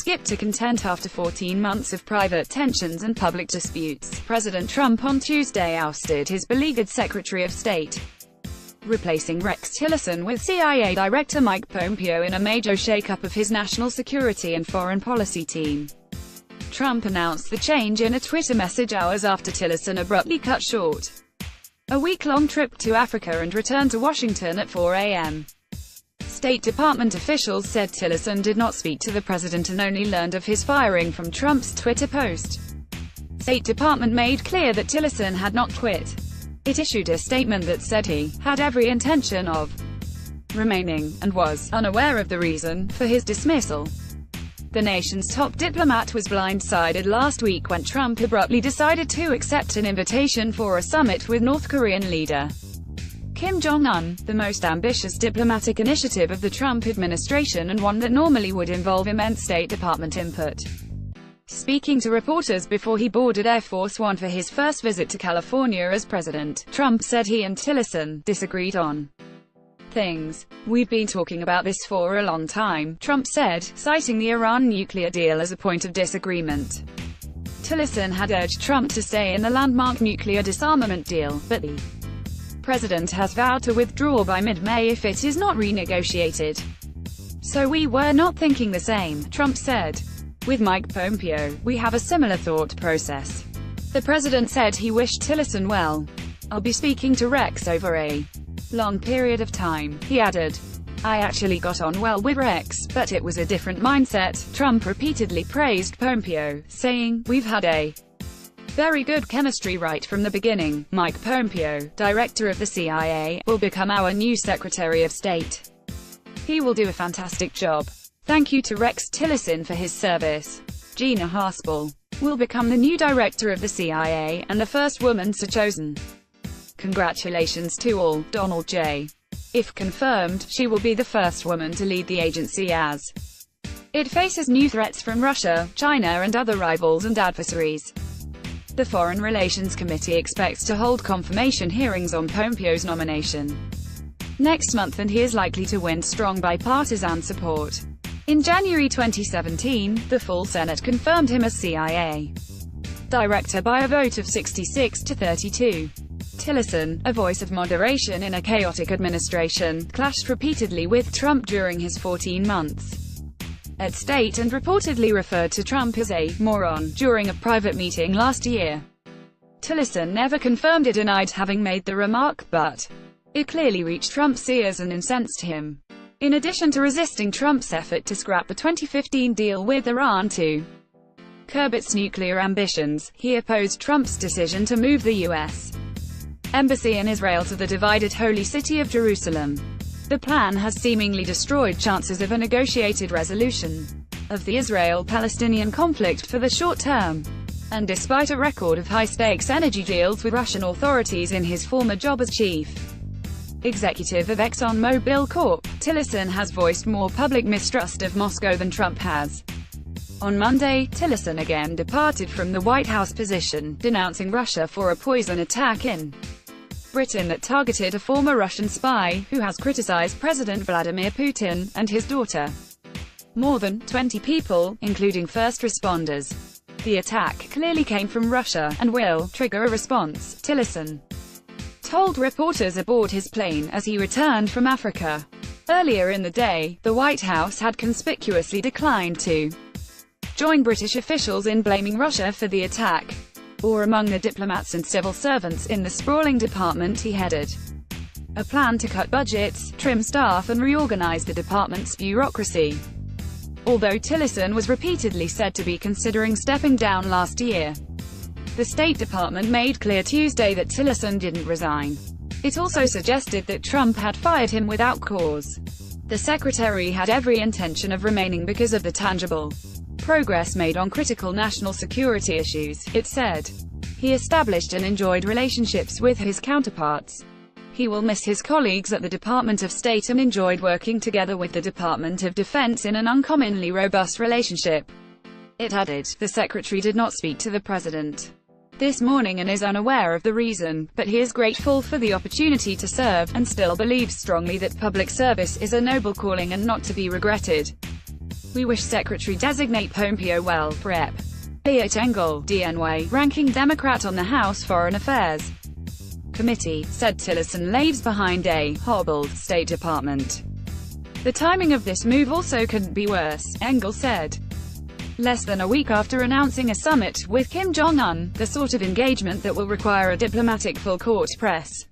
skipped to content after 14 months of private tensions and public disputes. President Trump on Tuesday ousted his beleaguered Secretary of State, replacing Rex Tillerson with CIA Director Mike Pompeo in a major shakeup of his national security and foreign policy team. Trump announced the change in a Twitter message hours after Tillerson abruptly cut short a week-long trip to Africa and returned to Washington at 4 a.m. State Department officials said Tillerson did not speak to the president and only learned of his firing from Trump's Twitter post. State Department made clear that Tillerson had not quit. It issued a statement that said he had every intention of remaining, and was unaware of the reason for his dismissal. The nation's top diplomat was blindsided last week when Trump abruptly decided to accept an invitation for a summit with North Korean leader Kim Jong-un, the most ambitious diplomatic initiative of the Trump administration and one that normally would involve immense State Department input. Speaking to reporters before he boarded Air Force One for his first visit to California as president, Trump said he and Tillerson disagreed on things. "We've been talking about this for a long time," Trump said, citing the Iran nuclear deal as a point of disagreement. Tillerson had urged Trump to stay in the landmark nuclear disarmament deal, but the president has vowed to withdraw by mid-May if it is not renegotiated. "So we were not thinking the same," Trump said. "With Mike Pompeo, we have a similar thought process." The president said he wished Tillerson well. "I'll be speaking to Rex over a long period of time," he added. "I actually got on well with Rex, but it was a different mindset." Trump repeatedly praised Pompeo, saying, "We've had a very good chemistry right from the beginning." Mike Pompeo, director of the CIA, will become our new Secretary of State. "He will do a fantastic job. Thank you to Rex Tillerson for his service." Gina Haspel will become the new director of the CIA, and the first woman so chosen. "Congratulations to all," Donald J. If confirmed, she will be the first woman to lead the agency as it faces new threats from Russia, China and other rivals and adversaries. The Foreign Relations Committee expects to hold confirmation hearings on Pompeo's nomination next month, and he is likely to win strong bipartisan support. In January 2017, the full Senate confirmed him as CIA director by a vote of 66 to 32. Tillerson, a voice of moderation in a chaotic administration, clashed repeatedly with Trump during his 14 months at state and reportedly referred to Trump as a moron during a private meeting last year. Tillerson never confirmed or denied having made the remark, but it clearly reached Trump's ears and incensed him. In addition to resisting Trump's effort to scrap the 2015 deal with Iran to curb its nuclear ambitions, he opposed Trump's decision to move the U.S. embassy in Israel to the divided Holy City of Jerusalem. The plan has seemingly destroyed chances of a negotiated resolution of the Israel-Palestinian conflict for the short term. And despite a record of high-stakes energy deals with Russian authorities in his former job as chief executive of ExxonMobil Corp., Tillerson has voiced more public mistrust of Moscow than Trump has. On Monday, Tillerson again departed from the White House position, denouncing Russia for a poison attack in Britain that targeted a former Russian spy, who has criticized President Vladimir Putin and his daughter. More than 20 people, including first responders. The attack clearly came from Russia, and will trigger a response, Tillerson told reporters aboard his plane as he returned from Africa. Earlier in the day, the White House had conspicuously declined to join British officials in blaming Russia for the attack, or among the diplomats and civil servants in the sprawling department he headed. A plan to cut budgets, trim staff and reorganize the department's bureaucracy. Although Tillerson was repeatedly said to be considering stepping down last year, the State Department made clear Tuesday that Tillerson didn't resign. It also suggested that Trump had fired him without cause. The secretary had every intention of remaining because of the tangible progress made on critical national security issues, it said. He established and enjoyed relationships with his counterparts. He will miss his colleagues at the Department of State and enjoyed working together with the Department of Defense in an uncommonly robust relationship. It added, the secretary did not speak to the president this morning and is unaware of the reason, but he is grateful for the opportunity to serve, and still believes strongly that public service is a noble calling and not to be regretted. We wish Secretary-designate Pompeo well, Rep. Eliot Engel, DNY, ranking Democrat on the House Foreign Affairs Committee, said Tillerson lags behind a hobbled State Department. The timing of this move also couldn't be worse, Engel said. Less than a week after announcing a summit with Kim Jong-un, the sort of engagement that will require a diplomatic full-court press